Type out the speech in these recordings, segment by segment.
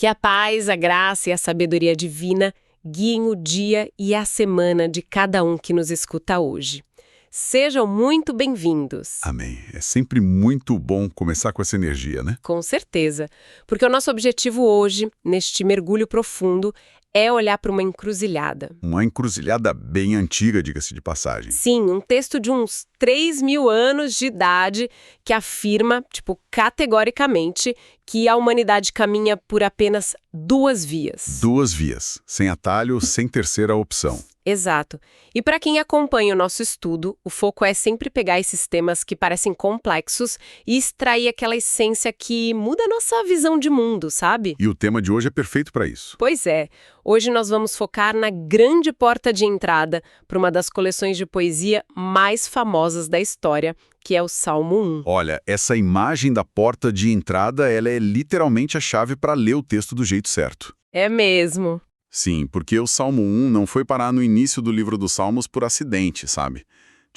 Que a paz, a graça e a sabedoria divina guiem o dia e a semana de cada um que nos escuta hoje. Sejam muito bem-vindos. Amém. É sempre muito bom começar com essa energia, né? Com certeza, porque o nosso objetivo hoje, neste mergulho profundo, é olhar para uma encruzilhada. Uma encruzilhada bem antiga, diga-se de passagem. Sim, um texto de uns 3.000 anos de idade que afirma, categoricamente, que a humanidade caminha por apenas duas vias. Duas vias, sem atalho, sem terceira opção. Exato. E para quem acompanha o nosso estudo, o foco é sempre pegar esses temas que parecem complexos e extrair aquela essência que muda a nossa visão de mundo, sabe? E o tema de hoje é perfeito para isso. Pois é. Hoje nós vamos focar na grande porta de entrada para uma das coleções de poesia mais famosas da história, que é o Salmo 1. Olha, essa imagem da porta de entrada, ela é literalmente a chave para ler o texto do jeito certo. É mesmo. Sim, porque o Salmo 1 não foi parar no início do livro dos Salmos por acidente, sabe?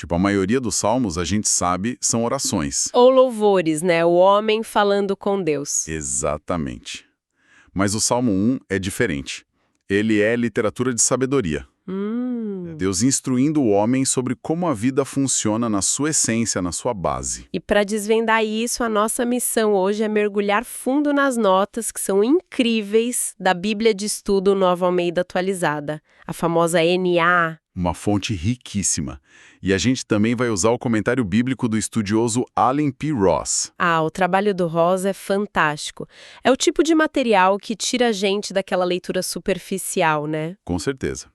A maioria dos salmos, a gente sabe, são orações. Ou louvores, né? O homem falando com Deus. Exatamente. Mas o Salmo 1 é diferente. Ele é literatura de sabedoria. Deus instruindo o homem sobre como a vida funciona na sua essência, na sua base. E para desvendar isso, a nossa missão hoje é mergulhar fundo nas notas que são incríveis da Bíblia de Estudo Nova Almeida Atualizada, a famosa NA. Uma fonte riquíssima. E a gente também vai usar o comentário bíblico do estudioso Allen P. Ross. O trabalho do Ross é fantástico. É o tipo de material que tira a gente daquela leitura superficial, né? Com certeza.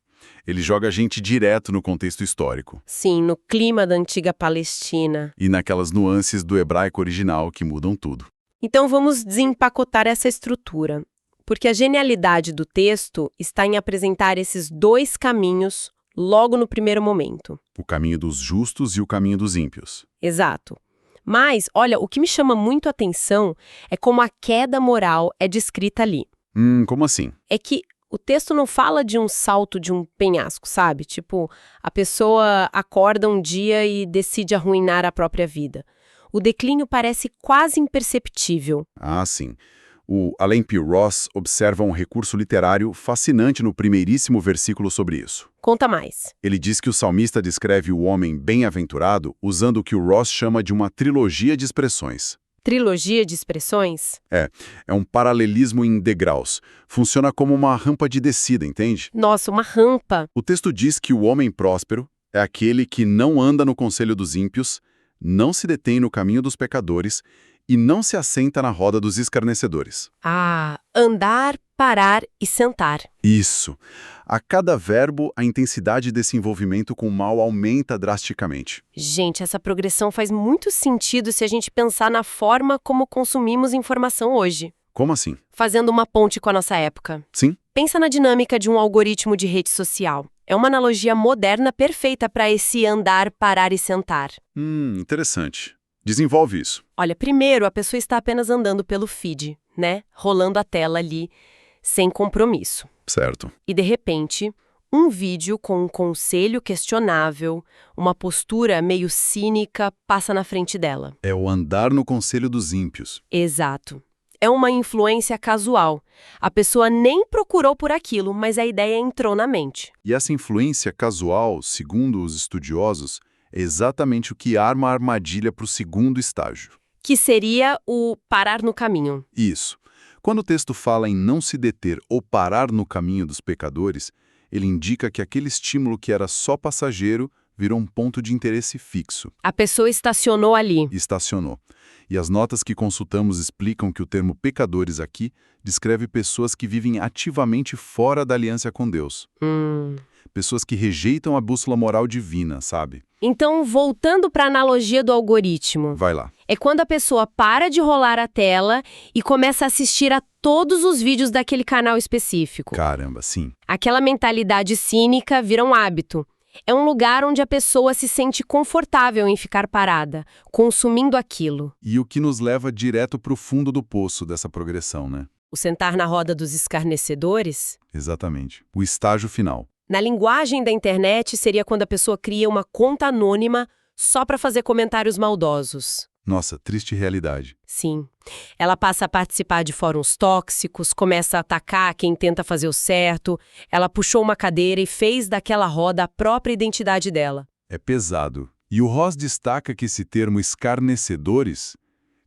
Ele joga a gente direto no contexto histórico. Sim, no clima da antiga Palestina. E naquelas nuances do hebraico original que mudam tudo. Então vamos desempacotar essa estrutura. Porque a genialidade do texto está em apresentar esses dois caminhos logo no primeiro momento. O caminho dos justos e o caminho dos ímpios. Exato. Mas, olha, o que me chama muito a atenção é como a queda moral é descrita ali. Como assim? É que o texto não fala de um salto de um penhasco, sabe? A pessoa acorda um dia e decide arruinar a própria vida. O declínio parece quase imperceptível. Sim. O Allen P. Ross observa um recurso literário fascinante no primeiríssimo versículo sobre isso. Conta mais. Ele diz que o salmista descreve o homem bem-aventurado usando o que o Ross chama de uma trilogia de expressões. Trilogia de expressões? É um paralelismo em degraus. Funciona como uma rampa de descida, entende? Nossa, uma rampa. O texto diz que o homem próspero é aquele que não anda no conselho dos ímpios, não se detém no caminho dos pecadores e não se assenta na roda dos escarnecedores. Andar, parar e sentar. Isso. A cada verbo, a intensidade desse envolvimento com o mal aumenta drasticamente. Gente, essa progressão faz muito sentido se a gente pensar na forma como consumimos informação hoje. Como assim? Fazendo uma ponte com a nossa época. Sim. Pensa na dinâmica de um algoritmo de rede social. É uma analogia moderna perfeita para esse andar, parar e sentar. Interessante. Desenvolve isso. Olha, primeiro a pessoa está apenas andando pelo feed, né? Rolando a tela ali, sem compromisso. Certo. E de repente, um vídeo com um conselho questionável, uma postura meio cínica passa na frente dela. É o andar no conselho dos ímpios. Exato. É uma influência casual. A pessoa nem procurou por aquilo, mas a ideia entrou na mente. E essa influência casual, segundo os estudiosos, é exatamente o que arma a armadilha para o segundo estágio. Que seria o parar no caminho. Isso. Quando o texto fala em não se deter ou parar no caminho dos pecadores, ele indica que aquele estímulo que era só passageiro virou um ponto de interesse fixo. A pessoa estacionou ali. Estacionou. E as notas que consultamos explicam que o termo pecadores aqui descreve pessoas que vivem ativamente fora da aliança com Deus. Pessoas que rejeitam a bússola moral divina, sabe? Então, voltando para a analogia do algoritmo. Vai lá. É quando a pessoa para de rolar a tela e começa a assistir a todos os vídeos daquele canal específico. Caramba, sim. Aquela mentalidade cínica vira um hábito. É um lugar onde a pessoa se sente confortável em ficar parada, consumindo aquilo. E o que nos leva direto para o fundo do poço dessa progressão, né? O sentar na roda dos escarnecedores? Exatamente. O estágio final. Na linguagem da internet, seria quando a pessoa cria uma conta anônima só para fazer comentários maldosos. Nossa, triste realidade. Sim. Ela passa a participar de fóruns tóxicos, começa a atacar quem tenta fazer o certo. Ela puxou uma cadeira e fez daquela roda a própria identidade dela. É pesado. E o Ross destaca que esse termo escarnecedores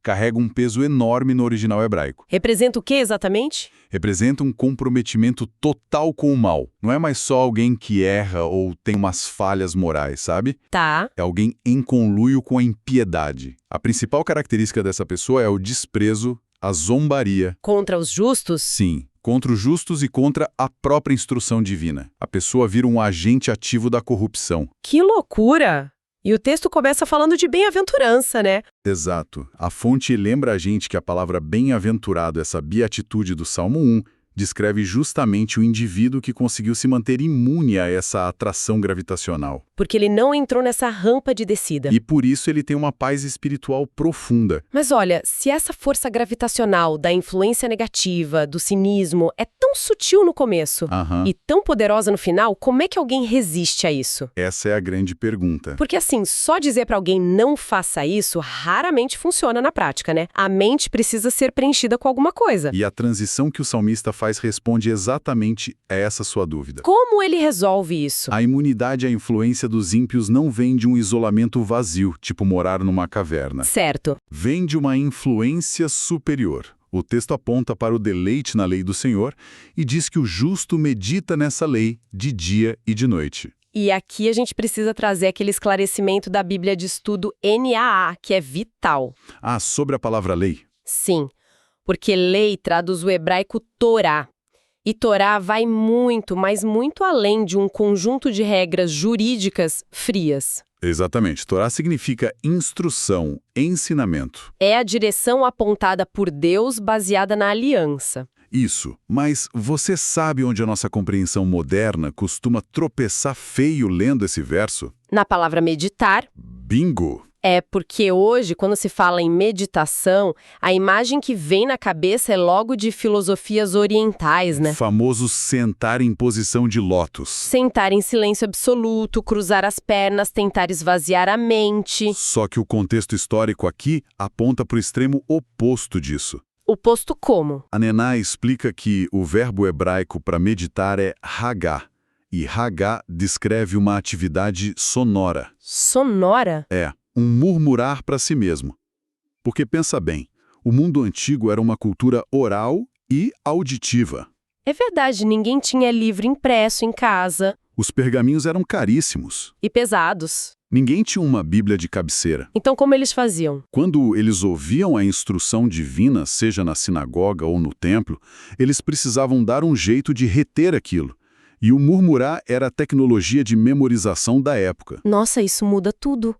carrega um peso enorme no original hebraico. Representa o que exatamente? Representa um comprometimento total com o mal. Não é mais só alguém que erra ou tem umas falhas morais, sabe? Tá. É alguém em conluio com a impiedade. A principal característica dessa pessoa é o desprezo, a zombaria. Contra os justos? Sim, contra os justos e contra a própria instrução divina. A pessoa vira um agente ativo da corrupção. Que loucura! E o texto começa falando de bem-aventurança, né? Exato. A fonte lembra a gente que a palavra bem-aventurado, essa beatitude do Salmo 1, descreve justamente o indivíduo que conseguiu se manter imune a essa atração gravitacional. Porque ele não entrou nessa rampa de descida. E por isso ele tem uma paz espiritual profunda. Mas olha, se essa força gravitacional da influência negativa, do cinismo, é tão sutil no começo e tão poderosa no final, como é que alguém resiste a isso? Essa é a grande pergunta. Porque assim, só dizer pra alguém não faça isso raramente funciona na prática, né? A mente precisa ser preenchida com alguma coisa. E a transição que o salmista faz responde exatamente a essa sua dúvida. Como ele resolve isso? A imunidade à influência dos ímpios não vem de um isolamento vazio, tipo morar numa caverna. Certo. Vem de uma influência superior. O texto aponta para o deleite na lei do Senhor e diz que o justo medita nessa lei de dia e de noite. E aqui a gente precisa trazer aquele esclarecimento da Bíblia de Estudo NAA, que é vital. Ah, sobre a palavra lei. Sim, porque lei traduz o hebraico Torá. E Torá vai muito, mas muito além de um conjunto de regras jurídicas frias. Exatamente. Torá significa instrução, ensinamento. É a direção apontada por Deus baseada na aliança. Isso, mas você sabe onde a nossa compreensão moderna costuma tropeçar feio lendo esse verso? Na palavra meditar. Bingo! É porque hoje, quando se fala em meditação, a imagem que vem na cabeça é logo de filosofias orientais, né? Famoso sentar em posição de lótus. Sentar em silêncio absoluto, cruzar as pernas, tentar esvaziar a mente. Só que o contexto histórico aqui aponta para o extremo oposto disso. Oposto como? A Nená explica que o verbo hebraico para meditar é hagá, e hagá descreve uma atividade sonora. Sonora? É, um murmurar para si mesmo. Porque pensa bem, o mundo antigo era uma cultura oral e auditiva. É verdade, ninguém tinha livro impresso em casa. Os pergaminhos eram caríssimos. E pesados. Ninguém tinha uma Bíblia de cabeceira. Então como eles faziam? Quando eles ouviam a instrução divina, seja na sinagoga ou no templo, eles precisavam dar um jeito de reter aquilo. E o murmurar era a tecnologia de memorização da época. Nossa, isso muda tudo.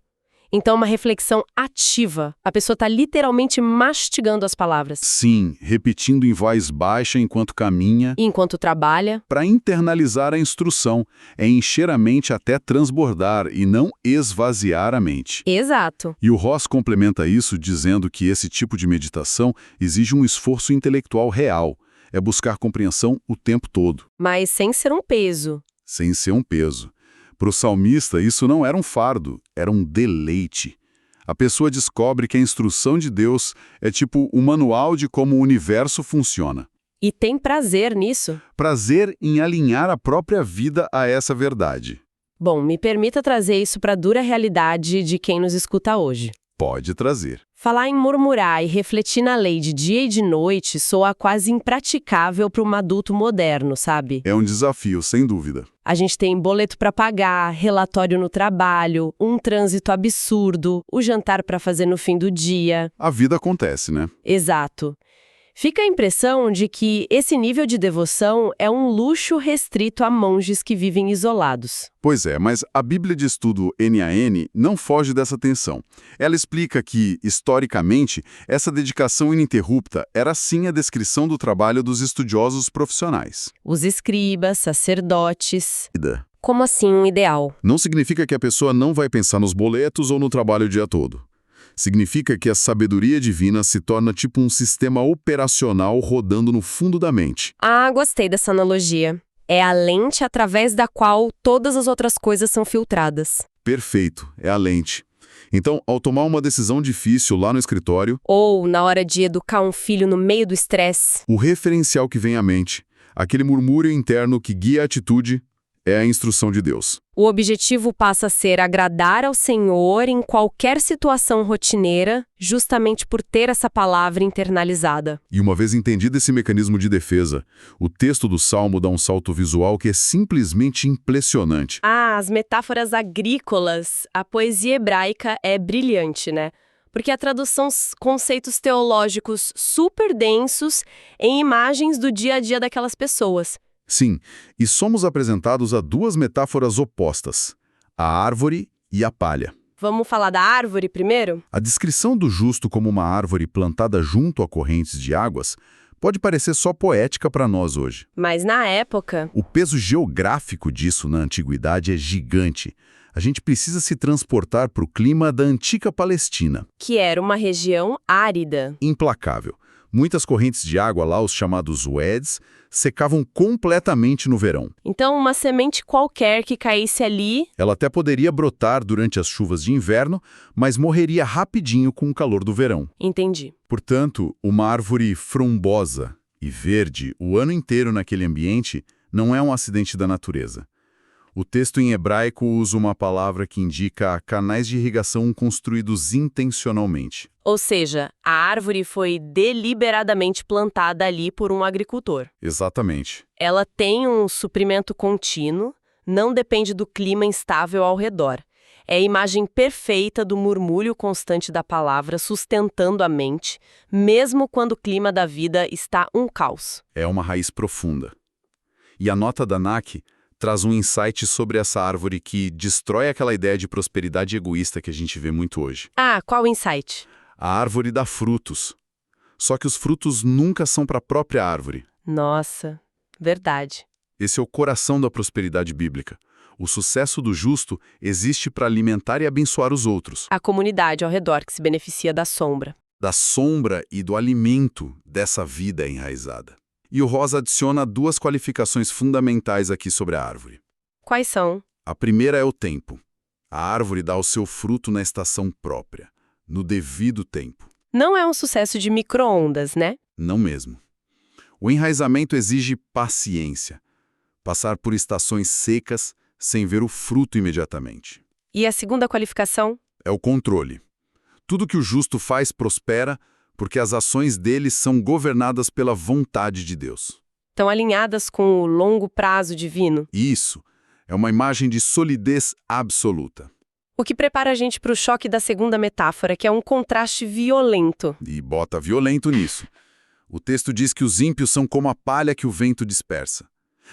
Então, uma reflexão ativa. A pessoa está literalmente mastigando as palavras. Sim, repetindo em voz baixa enquanto caminha. E enquanto trabalha. Para internalizar a instrução, é encher a mente até transbordar e não esvaziar a mente. Exato. E o Ross complementa isso dizendo que esse tipo de meditação exige um esforço intelectual real. É buscar compreensão o tempo todo. Mas sem ser um peso. Sem ser um peso. Para o salmista, isso não era um fardo, era um deleite. A pessoa descobre que a instrução de Deus é tipo o manual de como o universo funciona. E tem prazer nisso. Prazer em alinhar a própria vida a essa verdade. Bom, me permita trazer isso para a dura realidade de quem nos escuta hoje. Pode trazer. Falar em murmurar e refletir na lei de dia e de noite soa quase impraticável para um adulto moderno, sabe? É um desafio, sem dúvida. A gente tem boleto para pagar, relatório no trabalho, um trânsito absurdo, o jantar para fazer no fim do dia. A vida acontece, né? Exato. Fica a impressão de que esse nível de devoção é um luxo restrito a monges que vivem isolados. Pois é, mas a Bíblia de Estudo NAN não foge dessa tensão. Ela explica que, historicamente, essa dedicação ininterrupta era sim a descrição do trabalho dos estudiosos profissionais. Os escribas, sacerdotes... Como assim um ideal? Não significa que a pessoa não vai pensar nos boletos ou no trabalho o dia todo. Significa que a sabedoria divina se torna tipo um sistema operacional rodando no fundo da mente. Ah, gostei dessa analogia. É a lente através da qual todas as outras coisas são filtradas. Perfeito, é a lente. Então, ao tomar uma decisão difícil lá no escritório, Ou na hora de educar um filho no meio do estresse. o referencial que vem à mente, aquele murmúrio interno que guia a atitude, é a instrução de Deus. O objetivo passa a ser agradar ao Senhor em qualquer situação rotineira, justamente por ter essa palavra internalizada. E uma vez entendido esse mecanismo de defesa, o texto do Salmo dá um salto visual que é simplesmente impressionante. Ah, as metáforas agrícolas. A poesia hebraica é brilhante, né? Porque a tradução conceitos teológicos super densos em imagens do dia a dia daquelas pessoas. Sim, e somos apresentados a duas metáforas opostas, a árvore e a palha. Vamos falar da árvore primeiro? A descrição do justo como uma árvore plantada junto a correntes de águas pode parecer só poética para nós hoje. Mas na época, O peso geográfico disso na antiguidade é gigante. A gente precisa se transportar para o clima da antiga Palestina. que era uma região árida. Implacável. Muitas correntes de água lá, os chamados weds, secavam completamente no verão. Então, uma semente qualquer que caísse ali, Ela até poderia brotar durante as chuvas de inverno, mas morreria rapidinho com o calor do verão. entendi. Portanto, uma árvore frondosa e verde o ano inteiro naquele ambiente não é um acidente da natureza. O texto em hebraico usa uma palavra que indica canais de irrigação construídos intencionalmente. Ou seja, a árvore foi deliberadamente plantada ali por um agricultor. Exatamente. Ela tem um suprimento contínuo, não depende do clima instável ao redor. É a imagem perfeita do murmúrio constante da palavra sustentando a mente, mesmo quando o clima da vida está um caos. É uma raiz profunda. E a nota da NAC traz um insight sobre essa árvore que destrói aquela ideia de prosperidade egoísta que a gente vê muito hoje. Ah, qual o insight? A árvore dá frutos. Só que os frutos nunca são para a própria árvore. Nossa, verdade. Esse é o coração da prosperidade bíblica. O sucesso do justo existe para alimentar e abençoar os outros. A comunidade ao redor que se beneficia da sombra. Da sombra e do alimento dessa vida enraizada. E o Rosa adiciona duas qualificações fundamentais aqui sobre a árvore. Quais são? A primeira é o tempo. A árvore dá o seu fruto na estação própria, no devido tempo. Não é um sucesso de micro-ondas, né? Não mesmo. O enraizamento exige paciência. Passar por estações secas sem ver o fruto imediatamente. E a segunda qualificação? É o controle. Tudo que o justo faz prospera porque as ações dele são governadas pela vontade de Deus. Estão alinhadas com o longo prazo divino. E isso é uma imagem de solidez absoluta. O que prepara a gente para o choque da segunda metáfora, que é um contraste violento. E bota violento nisso. O texto diz que os ímpios são como a palha que o vento dispersa.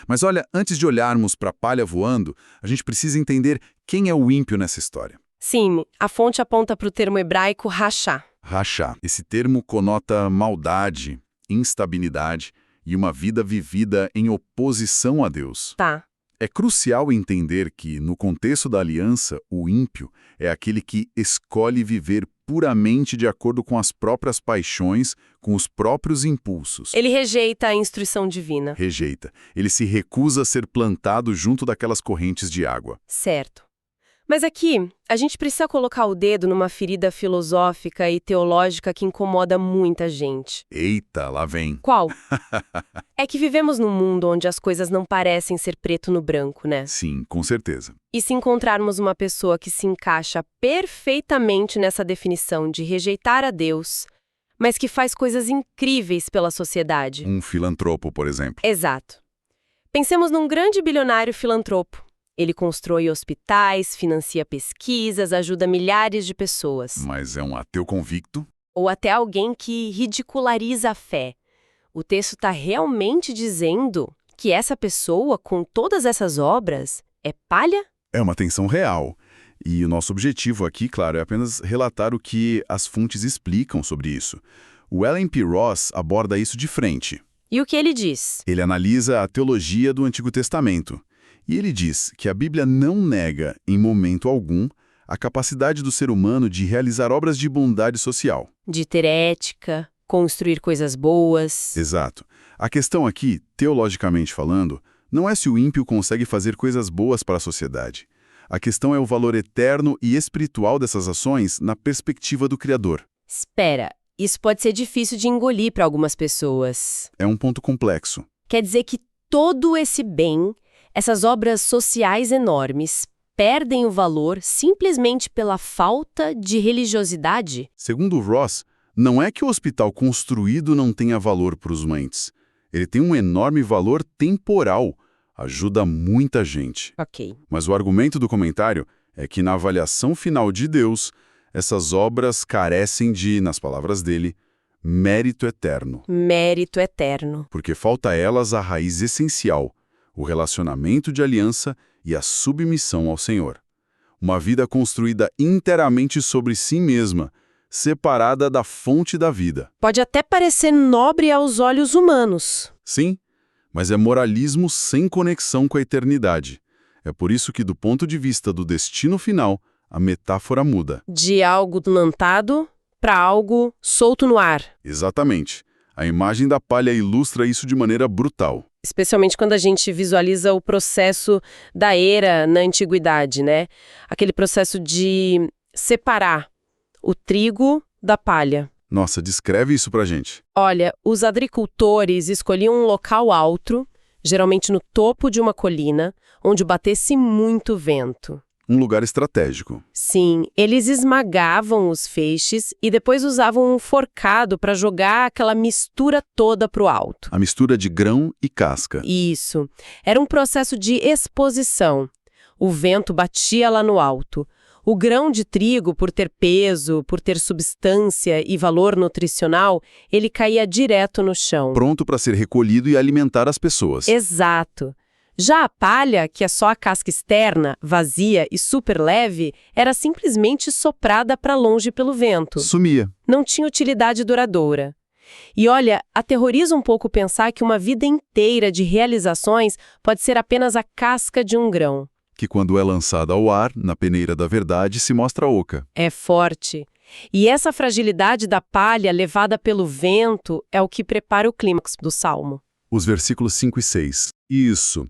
Mas olha, antes de olharmos para a palha voando, a gente precisa entender quem é o ímpio nessa história. Sim, a fonte aponta para o termo hebraico rachá. Rachá. Esse termo conota maldade, instabilidade e uma vida vivida em oposição a Deus. Tá. É crucial entender que, no contexto da aliança, o ímpio é aquele que escolhe viver puramente de acordo com as próprias paixões, com os próprios impulsos. Ele rejeita a instrução divina. Rejeita. Ele se recusa a ser plantado junto daquelas correntes de água. Certo. Mas aqui, a gente precisa colocar o dedo numa ferida filosófica e teológica que incomoda muita gente. Eita, lá vem. Qual? É que vivemos num mundo onde as coisas não parecem ser preto no branco, né? Sim, com certeza. E se encontrarmos uma pessoa que se encaixa perfeitamente nessa definição de rejeitar a Deus, mas que faz coisas incríveis pela sociedade. Um filantropo, por exemplo. Exato. Pensemos num grande bilionário filantropo. Ele constrói hospitais, financia pesquisas, ajuda milhares de pessoas. Mas é um ateu convicto? Ou até alguém que ridiculariza a fé. O texto está realmente dizendo que essa pessoa, com todas essas obras, é palha? É uma tensão real. E o nosso objetivo aqui, claro, é apenas relatar o que as fontes explicam sobre isso. O Ellen P. Ross aborda isso de frente. E o que ele diz? Ele analisa a teologia do Antigo Testamento. E ele diz que a Bíblia não nega, em momento algum, a capacidade do ser humano de realizar obras de bondade social. De ter ética, construir coisas boas. Exato. A questão aqui, teologicamente falando, não é se o ímpio consegue fazer coisas boas para a sociedade. A questão é o valor eterno e espiritual dessas ações na perspectiva do Criador. Espera, isso pode ser difícil de engolir para algumas pessoas. É um ponto complexo. Quer dizer que todo esse bem, essas obras sociais enormes, perdem o valor simplesmente pela falta de religiosidade? Segundo Ross, não é que o hospital construído não tenha valor para os doentes. Ele tem um enorme valor temporal. Ajuda muita gente. Ok. Mas o argumento do comentário é que na avaliação final de Deus, essas obras carecem de, nas palavras dele, mérito eterno. Mérito eterno. Porque falta a elas a raiz essencial, o relacionamento de aliança e a submissão ao Senhor. Uma vida construída inteiramente sobre si mesma, separada da fonte da vida. Pode até parecer nobre aos olhos humanos. Sim, mas é moralismo sem conexão com a eternidade. É por isso que, do ponto de vista do destino final, a metáfora muda. De algo plantado para algo solto no ar. Exatamente. A imagem da palha ilustra isso de maneira brutal. Especialmente quando a gente visualiza o processo da era na antiguidade, né? Aquele processo de separar o trigo da palha. Nossa, descreve isso pra gente. Olha, os agricultores escolhiam um local alto, geralmente no topo de uma colina, onde batesse muito vento. Um lugar estratégico. Sim, eles esmagavam os feixes e depois usavam um forcado para jogar aquela mistura toda para o alto. A mistura de grão e casca. Isso. Era um processo de exposição. O vento batia lá no alto. O grão de trigo, por ter peso, por ter substância e valor nutricional, ele caía direto no chão. Pronto para ser recolhido e alimentar as pessoas. Exato. Já a palha, que é só a casca externa, vazia e super leve, era simplesmente soprada para longe pelo vento. Sumia. Não tinha utilidade duradoura. E olha, aterroriza um pouco pensar que uma vida inteira de realizações pode ser apenas a casca de um grão. Que quando é lançada ao ar, na peneira da verdade, se mostra oca. É forte. E essa fragilidade da palha levada pelo vento é o que prepara o clímax do Salmo. Os versículos 5 e 6. Isso.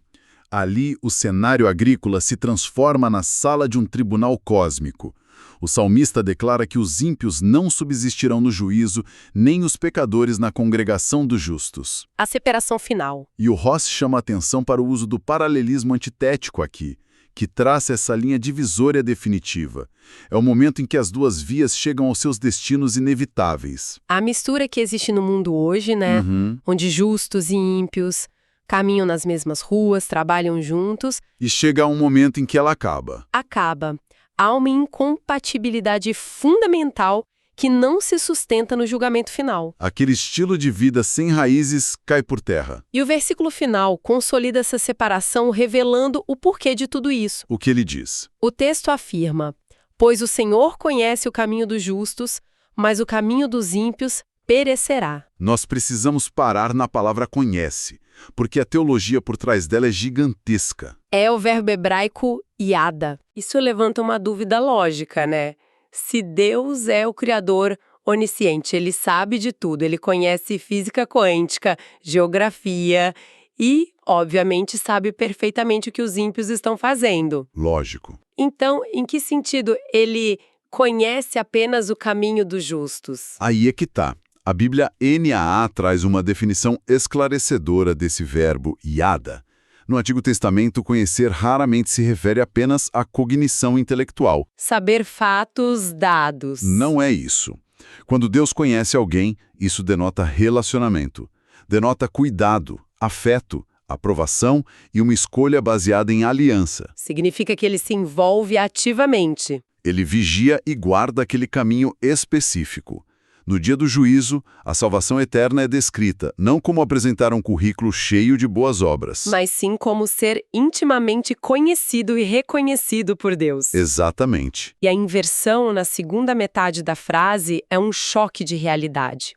Ali, o cenário agrícola se transforma na sala de um tribunal cósmico. O salmista declara que os ímpios não subsistirão no juízo, nem os pecadores na congregação dos justos. A separação final. E o Ross chama a atenção para o uso do paralelismo antitético aqui, que traça essa linha divisória definitiva. É o momento em que as duas vias chegam aos seus destinos inevitáveis. A mistura que existe no mundo hoje, né? Onde justos e ímpios caminham nas mesmas ruas, trabalham juntos. E chega um momento em que ela acaba. Acaba. Há uma incompatibilidade fundamental que não se sustenta no julgamento final. Aquele estilo de vida sem raízes cai por terra. E o versículo final consolida essa separação, revelando o porquê de tudo isso. O que ele diz? O texto afirma: pois o Senhor conhece o caminho dos justos, mas o caminho dos ímpios perecerá. Nós precisamos parar na palavra conhece, porque a teologia por trás dela é gigantesca. É o verbo hebraico yada. Isso levanta uma dúvida lógica, né? Se Deus é o Criador onisciente, Ele sabe de tudo, Ele conhece física quântica, geografia e, obviamente, sabe perfeitamente o que os ímpios estão fazendo. Lógico. Então, em que sentido Ele conhece apenas o caminho dos justos? Aí é que tá. A Bíblia NAA traz uma definição esclarecedora desse verbo yada. No Antigo Testamento, conhecer raramente se refere apenas à cognição intelectual. Saber fatos dados. Não é isso. Quando Deus conhece alguém, isso denota relacionamento. Denota cuidado, afeto, aprovação e uma escolha baseada em aliança. Significa que ele se envolve ativamente. Ele vigia e guarda aquele caminho específico. No dia do juízo, a salvação eterna é descrita não como apresentar um currículo cheio de boas obras. Mas sim como ser intimamente conhecido e reconhecido por Deus. Exatamente. E a inversão na segunda metade da frase é um choque de realidade.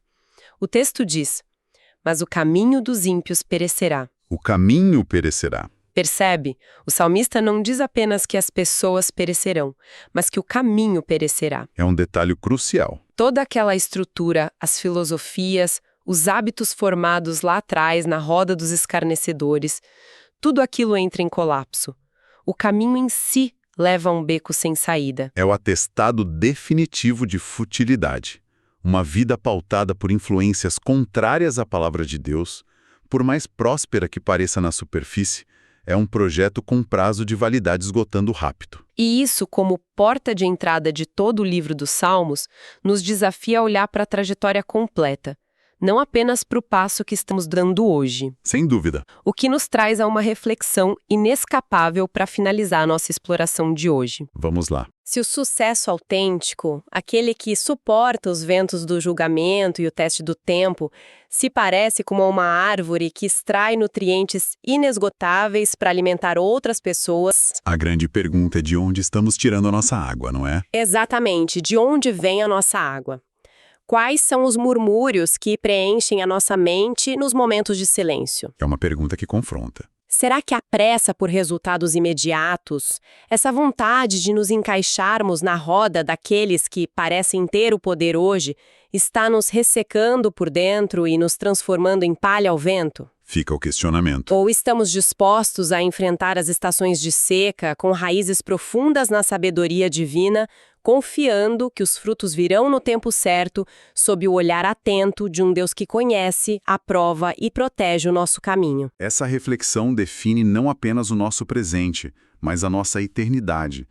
O texto diz: mas o caminho dos ímpios perecerá. O caminho perecerá. Percebe? O salmista não diz apenas que as pessoas perecerão, mas que o caminho perecerá. É um detalhe crucial. Toda aquela estrutura, as filosofias, os hábitos formados lá atrás na roda dos escarnecedores, tudo aquilo entra em colapso. O caminho em si leva a um beco sem saída. É o atestado definitivo de futilidade. Uma vida pautada por influências contrárias à palavra de Deus, por mais próspera que pareça na superfície, é um projeto com prazo de validade esgotando rápido. E isso, como porta de entrada de todo o livro dos Salmos, nos desafia a olhar para a trajetória completa, não apenas para o passo que estamos dando hoje. Sem dúvida. O que nos traz a uma reflexão inescapável para finalizar a nossa exploração de hoje. Vamos lá. Se o sucesso autêntico, aquele que suporta os ventos do julgamento e o teste do tempo, se parece como uma árvore que extrai nutrientes inesgotáveis para alimentar outras pessoas... A grande pergunta é de onde estamos tirando a nossa água, não é? Exatamente, de onde vem a nossa água? Quais são os murmúrios que preenchem a nossa mente nos momentos de silêncio? É uma pergunta que confronta. Será que a pressa por resultados imediatos, essa vontade de nos encaixarmos na roda daqueles que parecem ter o poder hoje, está nos ressecando por dentro e nos transformando em palha ao vento? Fica o questionamento. Ou estamos dispostos a enfrentar as estações de seca com raízes profundas na sabedoria divina, confiando que os frutos virão no tempo certo, sob o olhar atento de um Deus que conhece, aprova e protege o nosso caminho? Essa reflexão define não apenas o nosso presente, mas a nossa eternidade.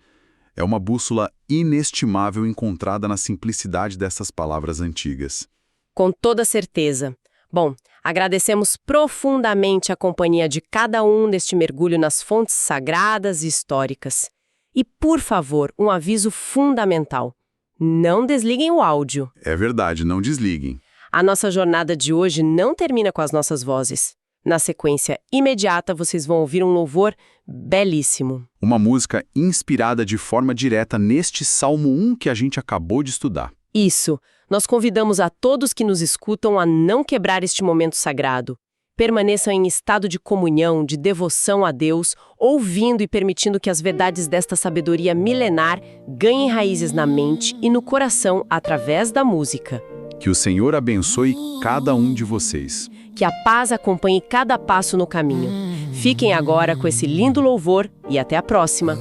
É uma bússola inestimável encontrada na simplicidade dessas palavras antigas. Com toda certeza. Bom, agradecemos profundamente a companhia de cada um neste mergulho nas fontes sagradas e históricas. E, por favor, um aviso fundamental. Não desliguem o áudio. É verdade, não desliguem. A nossa jornada de hoje não termina com as nossas vozes. Na sequência imediata, vocês vão ouvir um louvor belíssimo. Uma música inspirada de forma direta neste Salmo 1 que a gente acabou de estudar. Isso. Nós convidamos a todos que nos escutam a não quebrar este momento sagrado. Permaneçam em estado de comunhão, de devoção a Deus, ouvindo e permitindo que as verdades desta sabedoria milenar ganhem raízes na mente e no coração através da música. Que o Senhor abençoe cada um de vocês. Que a paz acompanhe cada passo no caminho. Fiquem agora com esse lindo louvor e até a próxima.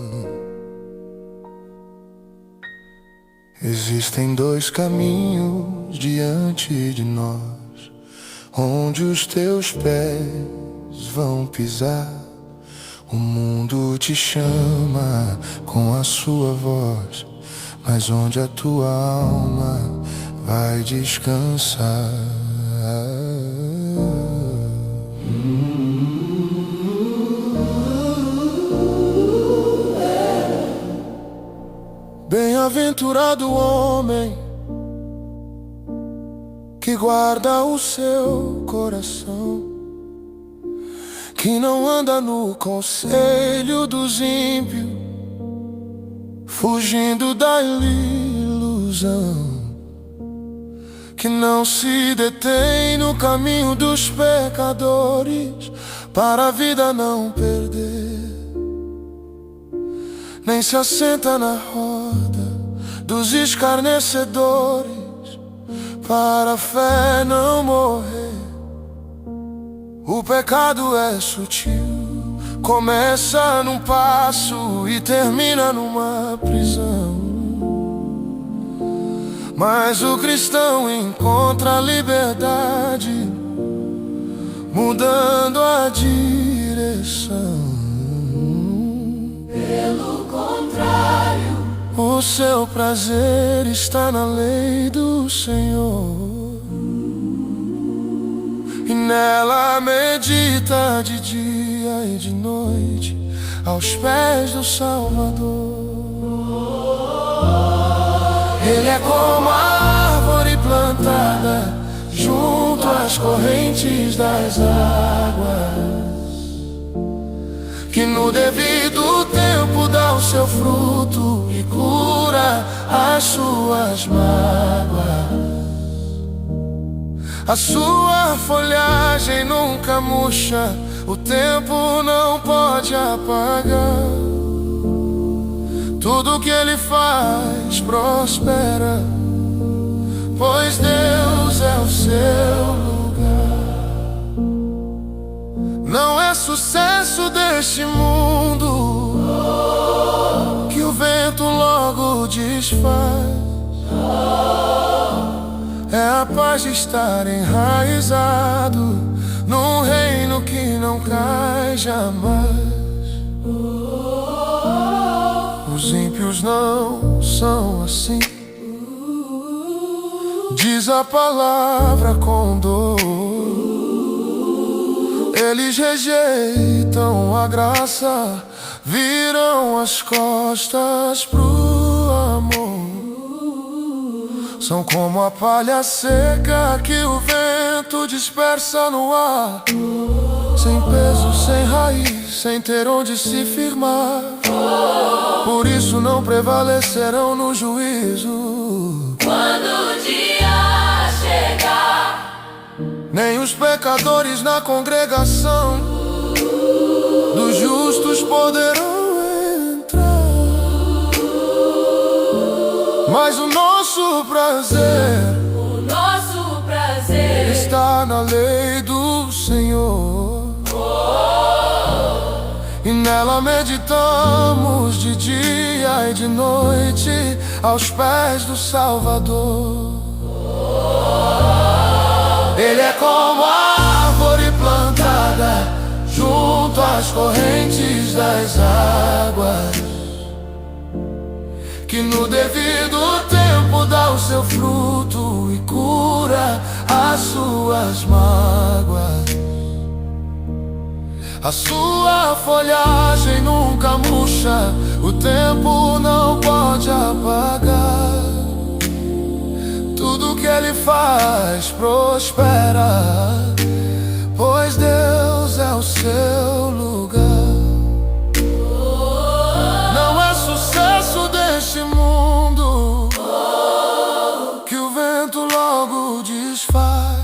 Existem dois caminhos diante de nós, onde os teus pés vão pisar. O mundo te chama com a sua voz, mas onde a tua alma vai descansar. Bem-aventurado o homem que guarda o seu coração, que não anda no conselho dos ímpios, fugindo da ilusão, que não se detém no caminho dos pecadores, para a vida não perder, nem se assenta na roda dos escarnecedores, para a fé não morrer. O pecado é sutil, começa num passo e termina numa prisão, mas o cristão encontra a liberdade mudando a direção. Pelo contrário, o seu prazer está na lei do Senhor, e nela medita de dia e de noite, aos pés do Salvador. Ele é como a árvore plantada junto às correntes das águas, que no devido tempo dá o seu fruto e cura as suas mágoas. A sua folhagem nunca murcha, o tempo não pode apagar. Tudo que ele faz prospera, pois Deus é o seu lugar. Não é sucesso deste mundo que desfaz. É a paz de estar enraizado num reino que não cai jamais. Os ímpios não são assim, diz a palavra com dor. Eles rejeitam a graça, viram as costas pro amor. São como a palha seca que o vento dispersa no ar, sem peso, sem raiz, sem ter onde se firmar. Por isso não prevalecerão no juízo. Quando o dia chegar, nem os pecadores na congregação dos justos poderão entrar. Mas o nosso prazer está na lei do Senhor, e nela meditamos de dia e de noite aos pés do Salvador. Ele é como a árvore plantada junto às correntes das águas, que no devido tempo dá o seu fruto e cura as suas mágoas. A sua folhagem nunca murcha, o tempo não pode apagar. Tudo que ele faz prospera, pois Deus é o seu lugar. Não é sucesso deste mundo que o vento logo desfaz.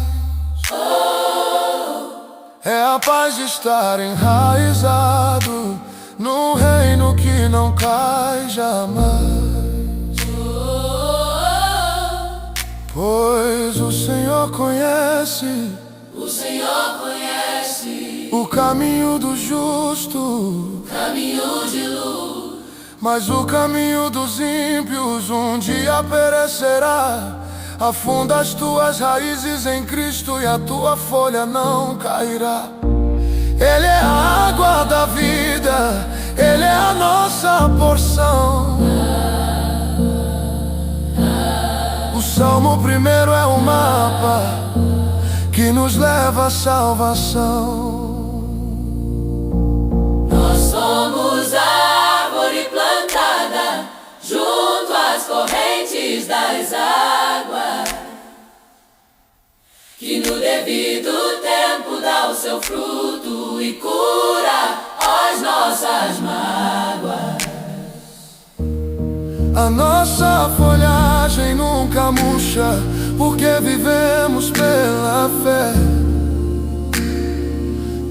É a paz de estar enraizado num reino que não cai jamais. Pois o Senhor conhece o caminho do justo, caminho de luz. mas o caminho dos ímpios um dia perecerá. Afunda as tuas raízes em Cristo e a tua folha não cairá. Ele é a água da vida, Ele é a nossa porção. O Salmo primeiro é o mapa que nos leva à salvação. Nós somos a árvore plantada junto às correntes das águas, que no devido tempo dá o seu fruto e cura as nossas mágoas. A nossa folhagem nunca murcha, porque vivemos pela fé.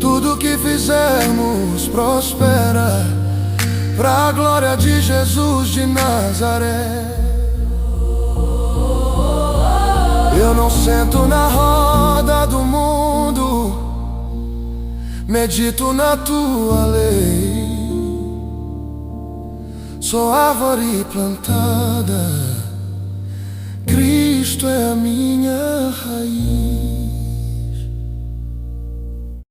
Tudo que fizermos prospera, pra glória de Jesus de Nazaré. Eu não sento na roda do mundo, medito na tua lei. Sou árvore plantada, Cristo é a minha raiz.